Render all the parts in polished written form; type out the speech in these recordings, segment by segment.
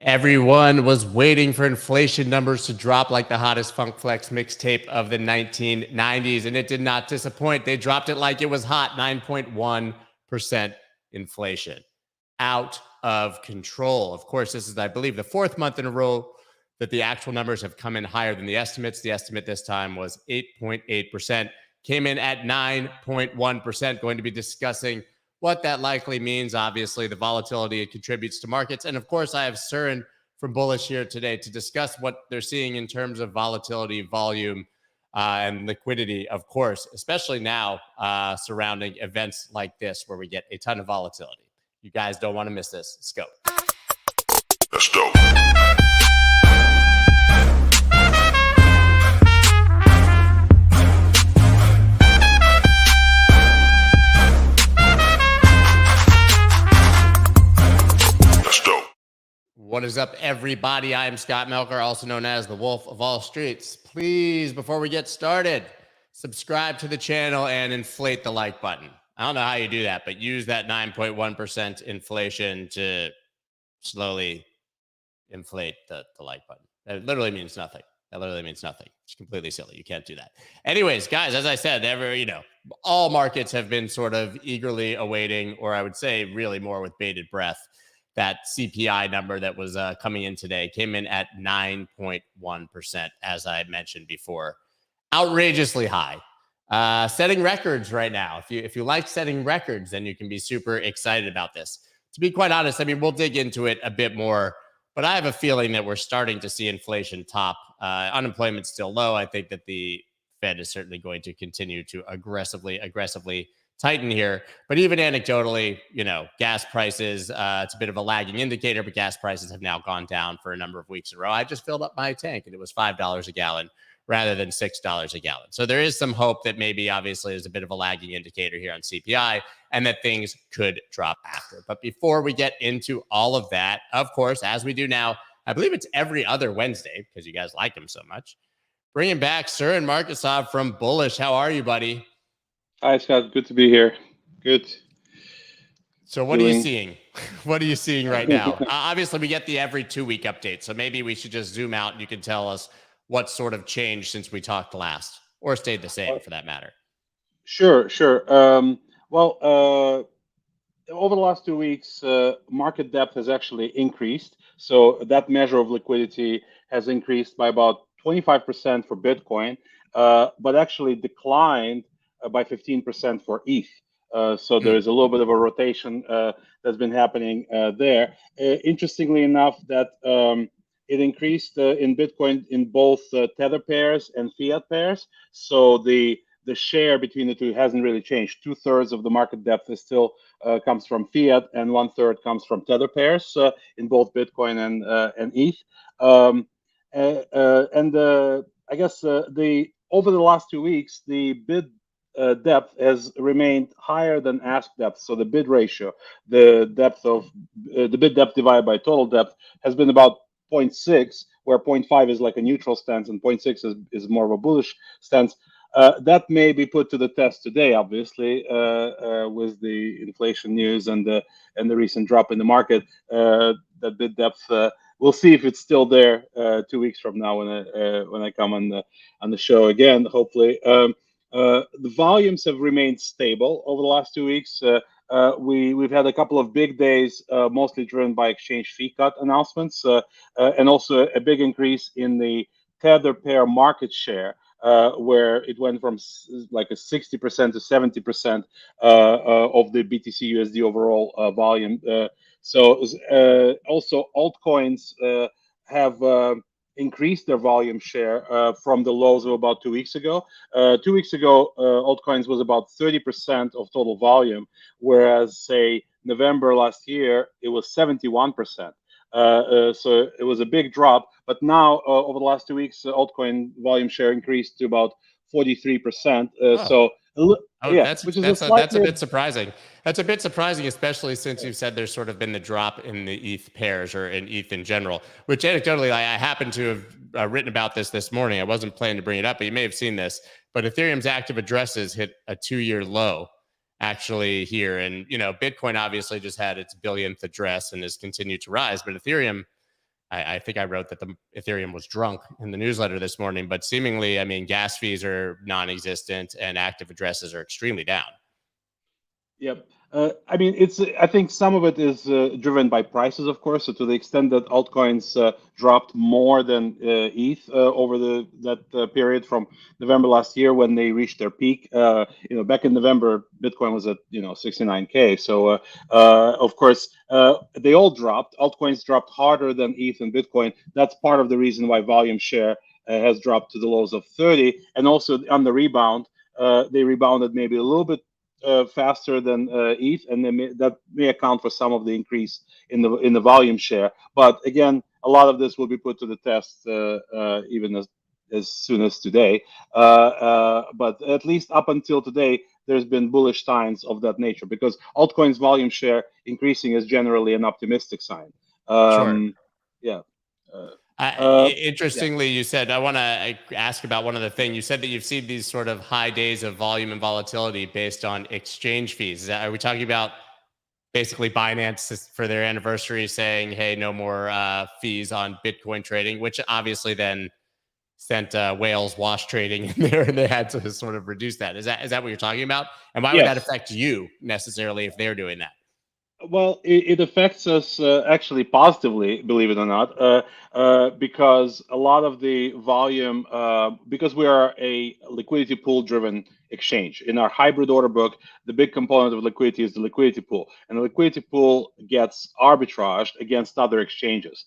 Everyone was waiting for inflation numbers to drop like the hottest Funk Flex mixtape of the 1990s, and it did not disappoint. They dropped it like it was hot, 9.1% inflation. Out of control. Of course, this is, I believe, the fourth month in a row that the actual numbers have come in higher than the estimates. The estimate this time was 8.8%, came in at 9.1%. Going to be discussing what that likely means. Obviously, the volatility it contributes to markets. And of course, I have Suren from Bullish here today to discuss what they're seeing in terms of volatility, volume, and liquidity, of course, especially now surrounding events like this where we get a ton of volatility. You guys don't want to miss this. Let's go. Let's go. What is up, everybody? I am Scott Melker, also known as the Wolf of All Streets. Please, before we get started, subscribe to the channel and inflate the like button. I don't know how you do that, but use that 9.1% inflation to slowly inflate the like button. That literally means nothing. That literally means nothing. It's completely silly. You can't do that. Anyways, guys, as I said, all markets have been sort of eagerly awaiting, or I would say really more with bated breath, that CPI number that was coming in today. Came in at 9.1%, as I mentioned before. Outrageously high. Setting records right now. If you like setting records, then you can be super excited about this. To be quite honest, I mean, we'll dig into it a bit more, but I have a feeling that we're starting to see inflation top. Unemployment's still low. I think that the Fed is certainly going to continue to aggressively tighten here. But even anecdotally, gas prices, it's a bit of a lagging indicator, but gas prices have now gone down for a number of weeks in a row. I just filled up my tank and it was $5 a gallon rather than $6 a gallon. So there is some hope that maybe obviously there's a bit of a lagging indicator here on CPI and that things could drop after. But before we get into all of that, of course, as we do now, I believe it's every other Wednesday because you guys like him so much, bringing back Suren Markosov from Bullish. How are you, buddy? Hi, Scott. Good to be here. Good. So what are you seeing? What are you seeing right now? Obviously, we get the every 2-week update. So maybe we should just zoom out and you can tell us what sort of changed since we talked last or stayed the same for that matter. Sure. Over the last 2 weeks, market depth has actually increased. So that measure of liquidity has increased by about 25% for Bitcoin, but actually declined by 15% for ETH. So there is a little bit of a rotation that's been happening there. Interestingly enough, that it increased in Bitcoin in both tether pairs and fiat pairs. So the share between the two hasn't really changed. 2/3 of the market depth is still comes from fiat, and 1/3 comes from tether pairs in both Bitcoin and ETH. I guess over the last 2 weeks, the bid depth has remained higher than ask depth. So the bid ratio, the bid depth divided by total depth, has been about 0.6, where 0.5 is like a neutral stance and 0.6 is more of a bullish stance. That may be put to the test today, obviously, with the inflation news and the recent drop in the market. That bid depth, we'll see if it's still there 2 weeks from now when I come on the show again, hopefully. The volumes have remained stable over the last 2 weeks. We've had a couple of big days, mostly driven by exchange fee cut announcements, and also a big increase in the tether pair market share, where it went from like a 60% to 70% of the BTC USD overall volume. Also altcoins have increased their volume share from the lows of about 2 weeks ago. 2 weeks ago, altcoins was about 30% of total volume, whereas, say, November last year, it was 71%. So it was a big drop. But now, over the last 2 weeks, altcoin volume share increased to about 43%. That's a bit surprising. That's a bit surprising, especially since you've said there's sort of been the drop in the ETH pairs or in ETH in general, which anecdotally, I happen to have written about this morning. I wasn't planning to bring it up, but you may have seen this. But Ethereum's active addresses hit a 2-year low actually here. And, Bitcoin obviously just had its billionth address and has continued to rise. But Ethereum I think I wrote that the Ethereum was drunk in the newsletter this morning, but seemingly, I mean, gas fees are non-existent and active addresses are extremely down. Yep. I mean, I think some of it is driven by prices, of course. So to the extent that altcoins dropped more than ETH over that period from November last year when they reached their peak. Back in November, Bitcoin was at 69K. So of course they all dropped. Altcoins dropped harder than ETH and Bitcoin. That's part of the reason why volume share has dropped to the lows of 30. And also on the rebound, they rebounded maybe a little bit faster than ETH, and that may account for some of the increase in the volume share. But again, a lot of this will be put to the test even as soon as today. But at least up until today, there's been bullish signs of that nature because altcoins volume share increasing is generally an optimistic sign. Sure. Yeah. Interestingly, you said, I want to ask about one other thing. You said that you've seen these sort of high days of volume and volatility based on exchange fees. Are we talking about basically Binance for their anniversary saying, hey, no more fees on Bitcoin trading, which obviously then sent whales wash trading in there and they had to sort of reduce that. Is that what you're talking about? And why would that affect you necessarily if they're doing that? Well, it affects us actually positively, believe it or not, because a lot of the volume, because we are a liquidity pool driven exchange. In our hybrid order book, the big component of liquidity is the liquidity pool, and the liquidity pool gets arbitraged against other exchanges.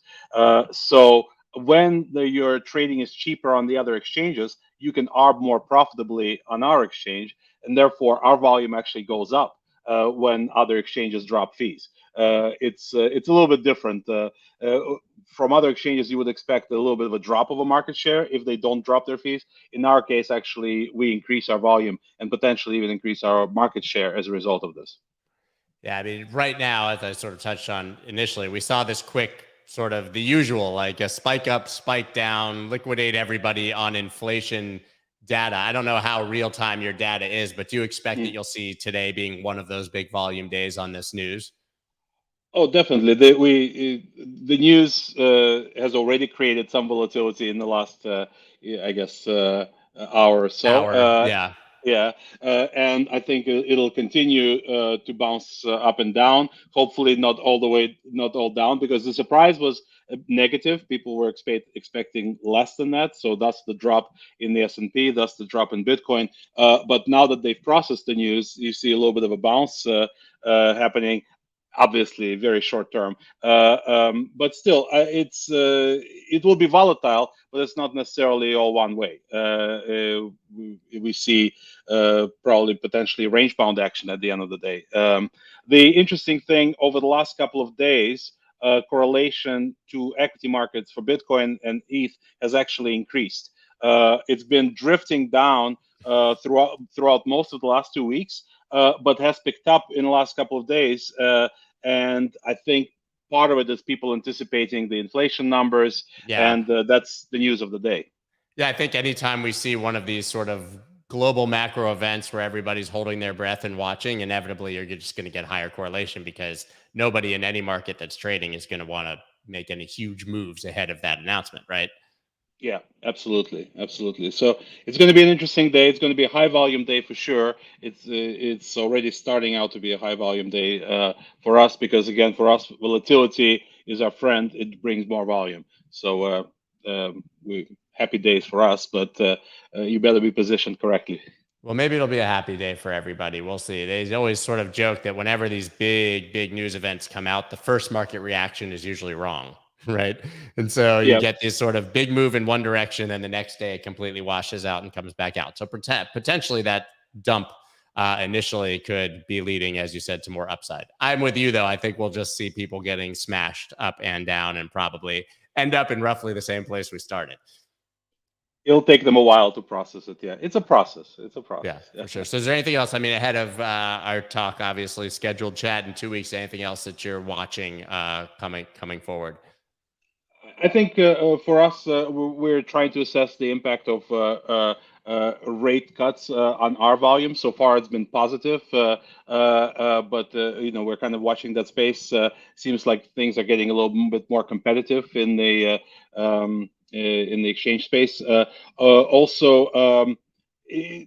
So when your trading is cheaper on the other exchanges, you can arb more profitably on our exchange, and therefore our volume actually goes up. When other exchanges drop fees, it's a little bit different. From other exchanges, you would expect a little bit of a drop of a market share if they don't drop their fees. In our case, actually, we increase our volume and potentially even increase our market share as a result of this. Yeah, I mean, right now, as I sort of touched on initially, we saw this quick sort of the usual, like a spike up, spike down, liquidate everybody on inflation data. I don't know how real time your data is, but do you expect that you'll see today being one of those big volume days on this news? Oh, definitely. The news has already created some volatility in the last, I guess, hour or so. Yeah. Yeah, and I think it'll continue to bounce up and down. Hopefully, not all down, because the surprise was negative. People were expecting less than that, so that's the drop in the S&P, that's the drop in Bitcoin. But now that they've processed the news, you see a little bit of a bounce happening. Obviously, very short term, but still, it will be volatile, but it's not necessarily all one way. We see probably potentially range bound action at the end of the day. The interesting thing over the last couple of days, correlation to equity markets for Bitcoin and ETH has actually increased. It's been drifting down throughout most of the last 2 weeks, but has picked up in the last couple of days. And I think part of it is people anticipating the inflation numbers, and that's the news of the day. Yeah, I think anytime we see one of these sort of global macro events where everybody's holding their breath and watching, inevitably you're just going to get higher correlation because nobody in any market that's trading is going to want to make any huge moves ahead of that announcement, right? Yeah, absolutely. So it's going to be an interesting day. It's going to be a high volume day for sure. It's already starting out to be a high volume day for us because, again, for us, volatility is our friend. It brings more volume. So happy days for us, but you better be positioned correctly. Well, maybe it'll be a happy day for everybody. We'll see. They always sort of joke that whenever these big news events come out, the first market reaction is usually wrong, right? And so you get this sort of big move in one direction, and the next day it completely washes out and comes back out. So potentially that dump initially could be leading, as you said, to more upside. I'm with you, though. I think we'll just see people getting smashed up and down and probably end up in roughly the same place we started. It'll take them a while to process it. Yeah, it's a process. Yeah, for sure. So is there anything else? I mean, ahead of our talk, obviously scheduled chat in 2 weeks, anything else that you're watching coming forward? I think for us, we're trying to assess the impact of rate cuts on our volume. So far, it's been positive, but we're kind of watching that space. Seems like things are getting a little bit more competitive in the exchange space.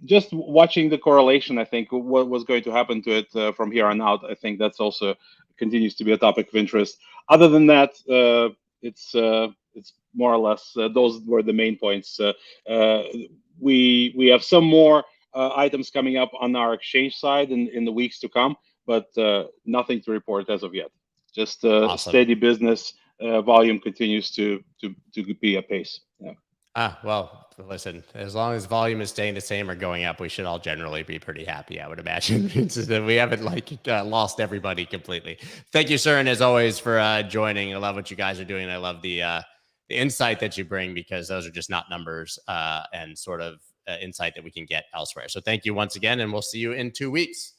Just watching the correlation, I think what was going to happen to it from here on out. I think that's also continues to be a topic of interest. Other than that, it's more or less those were the main points. We have some more items coming up on our exchange side in the weeks to come, but nothing to report as of yet. Just Awesome. Steady business. Volume continues to be a pace. Yeah. Well, listen, as long as volume is staying the same or going up, we should all generally be pretty happy, I would imagine. We haven't lost everybody completely. Thank you, Suren, as always, for joining. I love what you guys are doing. I love the insight that you bring, because those are just not numbers and sort of insight that we can get elsewhere. So thank you once again, and we'll see you in 2 weeks.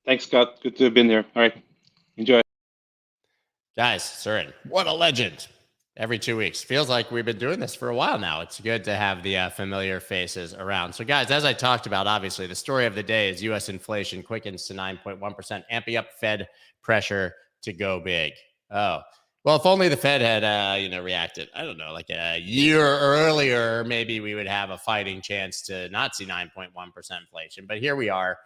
Thanks, Scott. Good to have been here. All right. Enjoy. Guys, Suren, what a legend. Every 2 weeks. Feels like we've been doing this for a while now. It's good to have the familiar faces around. So guys, as I talked about, obviously the story of the day is U.S. inflation quickens to 9.1%, amping up Fed pressure to go big. Oh, well, if only the Fed had, reacted, I don't know, like a year earlier, maybe we would have a fighting chance to not see 9.1% inflation. But here we are.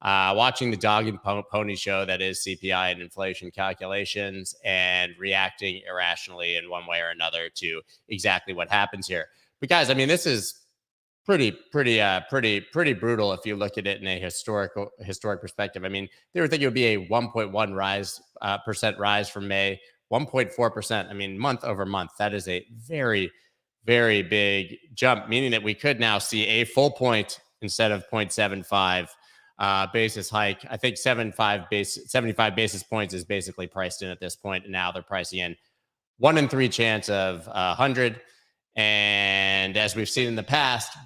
Watching the dog and pony show that is CPI and inflation calculations, and reacting irrationally in one way or another to exactly what happens here. But guys, I mean, this is pretty brutal if you look at it in a historic perspective. I mean, they were thinking it would be a 1.1% percent rise from May, 1.4%. I mean, month over month, that is a very, very big jump, meaning that we could now see a full point instead of 0.75. Basis hike. I think 75 basis points is basically priced in at this point. And now they're pricing in 1 in 3 chance of 100. And as we've seen in the past,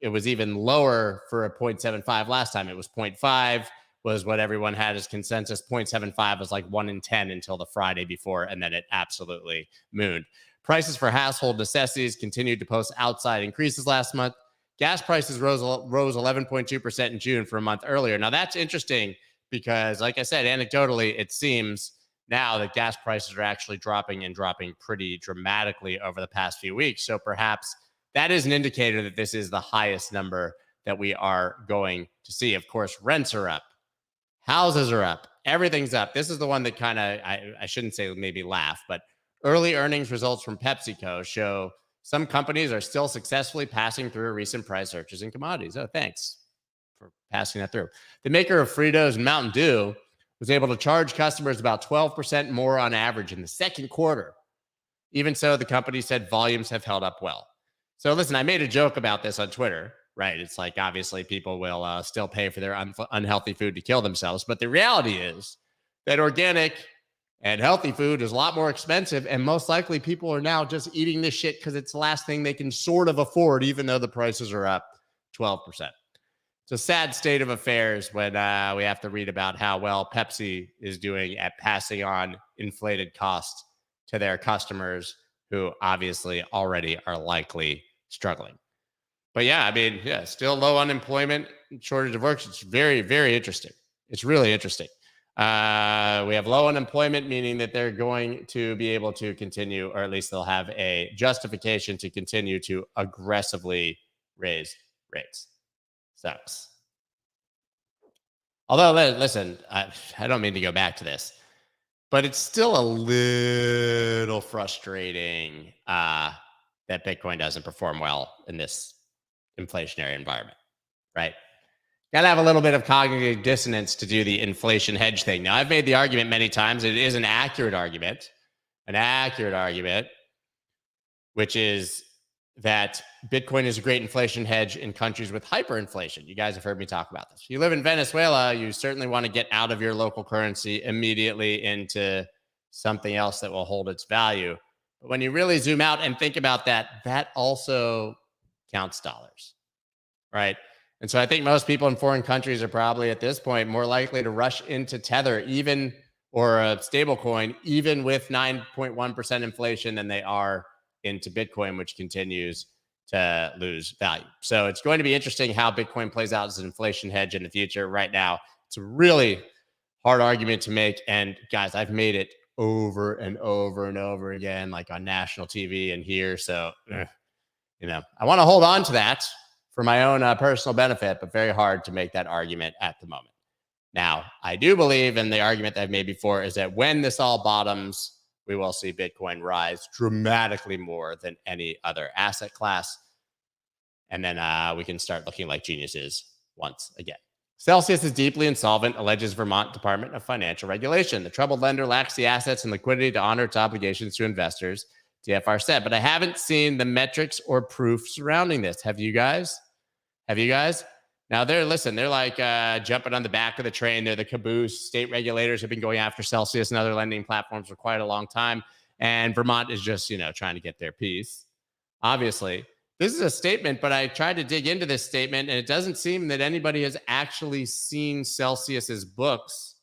it was even lower for a 0.75 last time. It was 0.5 was what everyone had as consensus. 0.75 was like 1 in 10 until the Friday before. And then it absolutely mooned. Prices for household necessities continued to post outside increases last month. Gas prices rose 11.2% in June for a month earlier. Now, that's interesting because, like I said, anecdotally, it seems now that gas prices are actually dropping pretty dramatically over the past few weeks. So perhaps that is an indicator that this is the highest number that we are going to see. Of course, rents are up. Houses are up. Everything's up. This is the one that kind of, I shouldn't say maybe laugh, but early earnings results from PepsiCo show some companies are still successfully passing through recent price surges in commodities. Oh, thanks for passing that through. The maker of Fritos and Mountain Dew was able to charge customers about 12% more on average in the second quarter. Even so, the company said volumes have held up well. So listen, I made a joke about this on Twitter, right? It's like, obviously people will still pay for their unhealthy food to kill themselves. But the reality is that organic and healthy food is a lot more expensive, and most likely people are now just eating this shit because it's the last thing they can sort of afford, even though the prices are up 12%. It's a sad state of affairs when we have to read about how well Pepsi is doing at passing on inflated costs to their customers, who obviously already are likely struggling. But yeah, I mean, yeah, still low unemployment, shortage of work. It's very, very interesting. It's really interesting. We have low unemployment, meaning that they're going to be able to continue, or at least they'll have a justification to continue to aggressively raise rates. Sucks. Although, listen, I don't mean to go back to this, but it's still a little frustrating that Bitcoin doesn't perform well in this inflationary environment, right? Got to have a little bit of cognitive dissonance to do the inflation hedge thing. Now, I've made the argument many times. It is an accurate argument, which is that Bitcoin is a great inflation hedge in countries with hyperinflation. You guys have heard me talk about this. If you live in Venezuela, you certainly want to get out of your local currency immediately into something else that will hold its value. But when you really zoom out and think about that, that also counts dollars, right? And so I think most people in foreign countries are probably at this point more likely to rush into Tether, even, or a stable coin, even with 9.1% inflation, than they are into Bitcoin, which continues to lose value. So it's going to be interesting how Bitcoin plays out as an inflation hedge in the future. Right now, it's a really hard argument to make. And guys, I've made it over and over and over again, like on national TV and here. So, I want to hold on to that for my own personal benefit, but very hard to make that argument at the moment. Now, I do believe in the argument that I've made before is that when this all bottoms, we will see Bitcoin rise dramatically more than any other asset class. And then we can start looking like geniuses once again. Celsius is deeply insolvent, alleges Vermont Department of Financial Regulation. The troubled lender lacks the assets and liquidity to honor its obligations to investors, DFR said. But I haven't seen the metrics or proof surrounding this. Have you guys? Now they're like jumping on the back of the train. They're the caboose. State regulators have been going after Celsius and other lending platforms for quite a long time. And Vermont is just, trying to get their piece. Obviously, this is a statement, but I tried to dig into this statement, and it doesn't seem that anybody has actually seen Celsius's books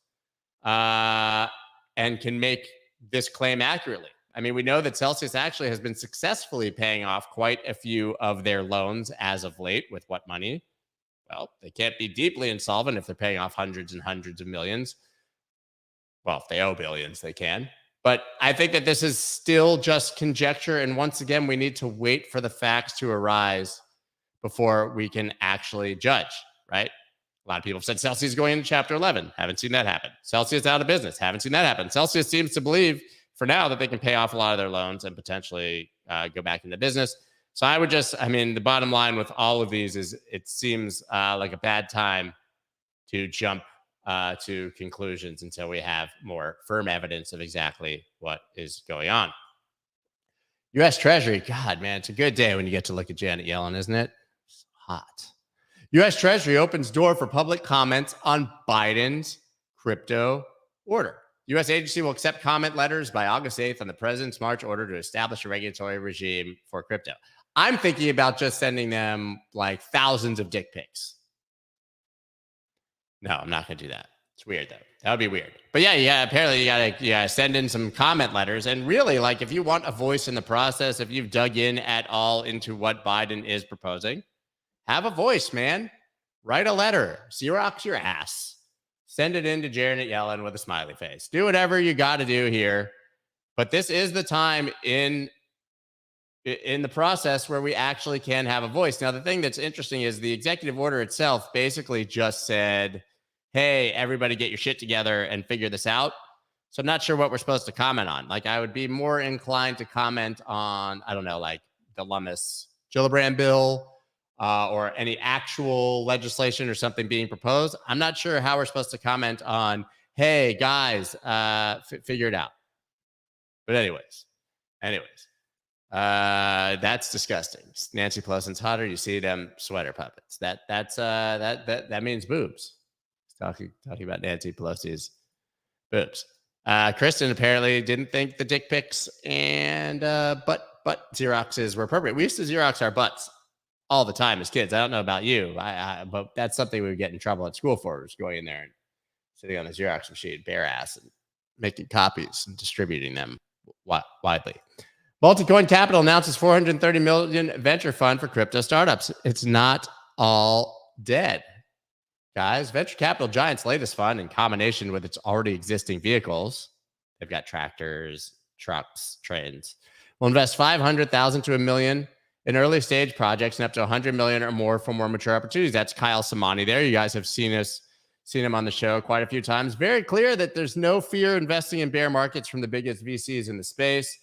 and can make this claim accurately. I mean, we know that Celsius actually has been successfully paying off quite a few of their loans as of late. With what money? Well, they can't be deeply insolvent if they're paying off hundreds and hundreds of millions. Well, if they owe billions, they can. But I think that this is still just conjecture. And once again, we need to wait for the facts to arise before we can actually judge, right? A lot of people have said Celsius is going into Chapter 11. Haven't seen that happen. Celsius out of business. Haven't seen that happen. Celsius seems to believe for now that they can pay off a lot of their loans and potentially go back into business. So the bottom line with all of these is it seems like a bad time to jump to conclusions until we have more firm evidence of exactly what is going on. U.S. Treasury, God, man, it's a good day when you get to look at Janet Yellen, isn't it? It's hot. U.S. Treasury opens door for public comments on Biden's crypto order. U.S. agency will accept comment letters by August 8th on the president's March order to establish a regulatory regime for crypto. I'm thinking about just sending them like thousands of dick pics. No, I'm not going to do that. It's weird, though. That would be weird. But yeah, apparently you gotta send in some comment letters. And really, like, if you want a voice in the process, if you've dug in at all into what Biden is proposing, have a voice, man. Write a letter. Xerox your ass. Send it in to Janet Yellen with a smiley face. Do whatever you got to do here. But this is the time in the process where we actually can have a voice. Now, the thing that's interesting is the executive order itself basically just said, hey, everybody get your shit together and figure this out. So I'm not sure what we're supposed to comment on. Like, I would be more inclined to comment on, I don't know, like the Lummis Gillibrand bill or any actual legislation or something being proposed. I'm not sure how we're supposed to comment on, hey, guys, figure it out. But anyways. That's disgusting. Nancy Pelosi's hotter. You see them sweater puppets. That means boobs. Talking about Nancy Pelosi's boobs. Kristen apparently didn't think the dick pics and butt Xeroxes were appropriate. We used to Xerox our butts all the time as kids. I don't know about you, but that's something we would get in trouble at school for, was going in there and sitting on the Xerox machine, bare ass, and making copies and distributing them widely. Multicoin Capital announces $430 million venture fund for crypto startups. It's not all dead, guys. Venture capital giant's latest fund, in combination with its already existing vehicles, they've got tractors, trucks, trains, will invest $500,000 to $1 million in early stage projects and up to $100 million or more for more mature opportunities. That's Kyle Samani there. You guys have seen him on the show quite a few times. Very clear that there's no fear investing in bear markets from the biggest VCs in the space.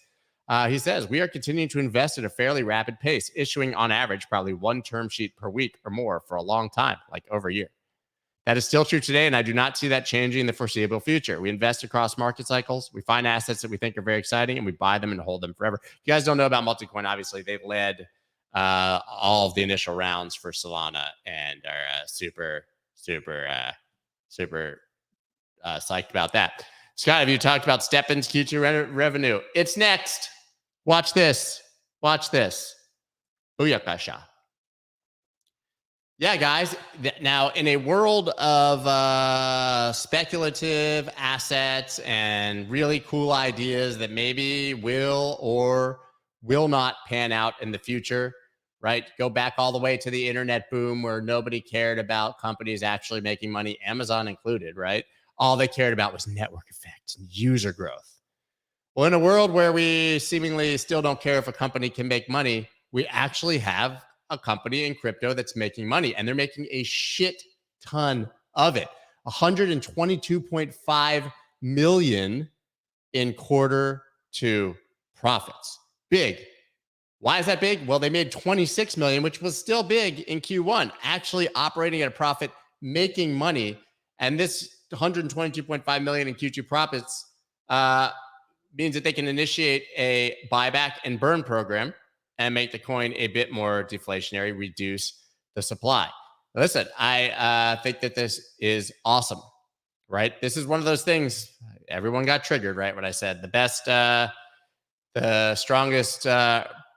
He says, we are continuing to invest at a fairly rapid pace, issuing on average probably one term sheet per week or more for a long time, like over a year. That is still true today, and I do not see that changing in the foreseeable future. We invest across market cycles. We find assets that we think are very exciting, and we buy them and hold them forever. You guys don't know about Multicoin. Obviously, they've led all of the initial rounds for Solana and are super psyched about that. Scott, have you talked about STEPN's Q2 revenue? It's next. Watch this. Booyakasha. Yeah, guys. Now, in a world of speculative assets and really cool ideas that maybe will or will not pan out in the future, right? Go back all the way to the internet boom where nobody cared about companies actually making money, Amazon included, right? All they cared about was network effect and user growth. Well, in a world where we seemingly still don't care if a company can make money, we actually have a company in crypto that's making money, and they're making a shit ton of it. 122.5 million in quarter two profits. Big. Why is that big? Well, they made 26 million, which was still big in Q1, actually operating at a profit, making money. And this 122.5 million in Q2 profits means that they can initiate a buyback and burn program and make the coin a bit more deflationary, reduce the supply. Listen, I think that this is awesome, right? This is one of those things. Everyone got triggered, right? When I said the strongest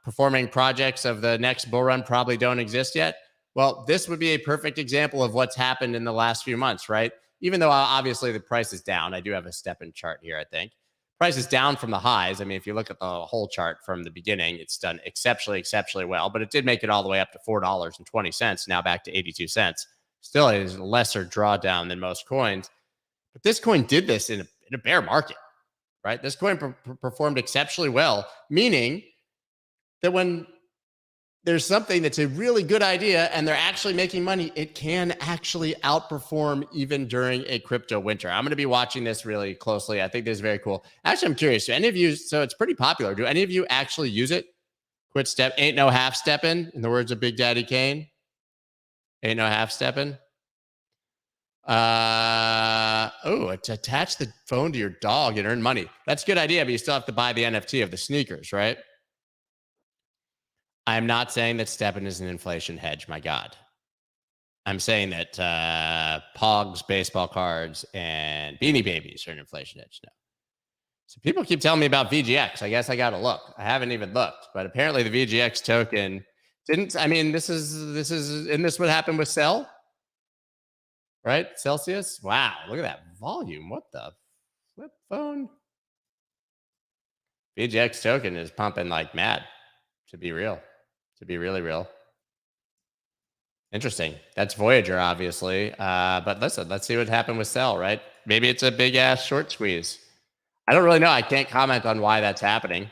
performing projects of the next bull run probably don't exist yet. Well, this would be a perfect example of what's happened in the last few months, right? Even though obviously the price is down. I do have a STEPN chart here, I think. Price is down from the highs. I mean, if you look at the whole chart from the beginning, it's done exceptionally well, but it did make it all the way up to $4.20, now back to 82 cents. Still is a lesser drawdown than most coins. But this coin did this in a bear market, right? This coin performed exceptionally well, meaning that when there's something that's a really good idea and they're actually making money, it can actually outperform even during a crypto winter. I'm going to be watching this really closely. I think this is very cool. Actually, I'm curious. Do any of you, so it's pretty popular. Do any of you actually use it? Ain't no half stepping, in the words of Big Daddy Kane. Ain't no half stepping. To attach the phone to your dog and earn money. That's a good idea, but you still have to buy the NFT of the sneakers, right? I'm not saying that STEPN is an inflation hedge, my God. I'm saying that Pogs, baseball cards, and Beanie Babies are an inflation hedge now. So people keep telling me about VGX. I guess I got to look. I haven't even looked, but apparently the VGX token didn't. I mean, isn't this what happened with Cell? Right? Celsius? Wow, look at that volume. What the flip phone? VGX token is pumping like mad, to be real. To be really real. Interesting. That's Voyager, obviously. But listen, let's see what happened with Cell, right? Maybe it's a big ass short squeeze. I don't really know. I can't comment on why that's happening.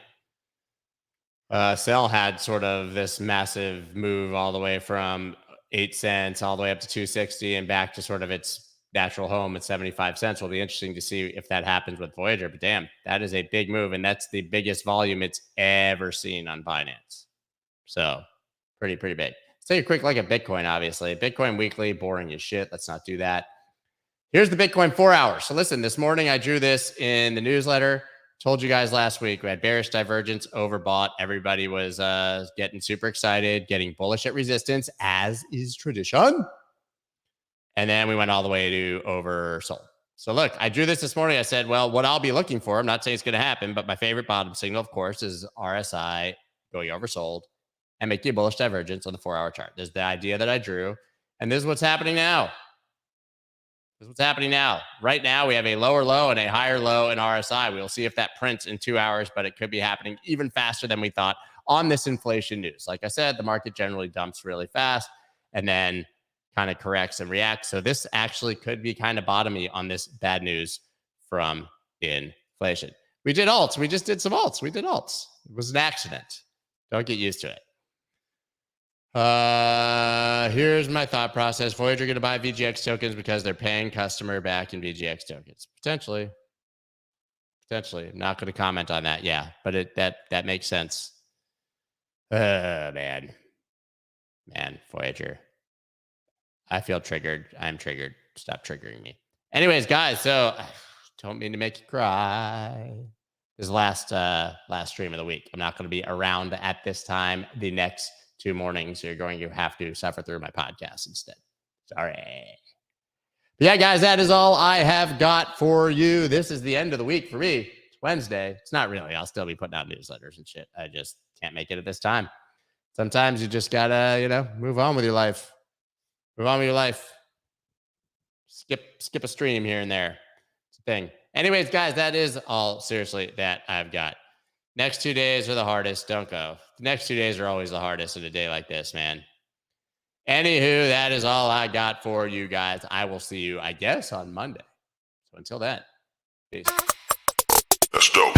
Cell had sort of this massive move all the way from 8 cents all the way up to 260 and back to sort of its natural home at 75 cents. Will be interesting to see if that happens with Voyager. But damn, that is a big move. And that's the biggest volume it's ever seen on Binance. So pretty big. Let's take a quick look at Bitcoin, obviously. Bitcoin weekly, boring as shit. Let's not do that. Here's the Bitcoin 4 hours. So listen, this morning I drew this in the newsletter. Told you guys last week we had bearish divergence, overbought. Everybody was getting super excited, getting bullish at resistance, as is tradition. And then we went all the way to oversold. So look, I drew this morning. I said, well, what I'll be looking for, I'm not saying it's going to happen, but my favorite bottom signal, of course, is RSI going oversold and making a bullish divergence on the 4 hour chart. There's the idea that I drew. And this is what's happening now. This is what's happening now. Right now, we have a lower low and a higher low in RSI. We'll see if that prints in 2 hours, but it could be happening even faster than we thought on this inflation news. Like I said, the market generally dumps really fast and then kind of corrects and reacts. So this actually could be kind of bottomy on this bad news from inflation. We did alts. We just did some alts. We did alts. It was an accident. Don't get used to it. Here's my thought process. Voyager going to buy VGX tokens because they're paying customer back in VGX tokens. Potentially. I'm not going to comment on that. Yeah, but that makes sense. Man, Voyager. I feel triggered. I'm triggered. Stop triggering me. Anyways, guys, so don't mean to make you cry. This is last stream of the week. I'm not going to be around at this time the next 2 mornings. So you're going to have to suffer through my podcast instead. Sorry. But yeah, guys, that is all I have got for you. This is the end of the week for me. It's Wednesday. It's not really. I'll still be putting out newsletters and shit. I just can't make it at this time. Sometimes you just gotta, move on with your life. Move on with your life. Skip a stream here and there. It's a thing. Anyways, guys, that is all seriously that I've got. Next 2 days are the hardest. Don't go. The next 2 days are always the hardest in a day like this, man. Anywho, that is all I got for you guys. I will see you, I guess, on Monday. So until then, peace. That's dope.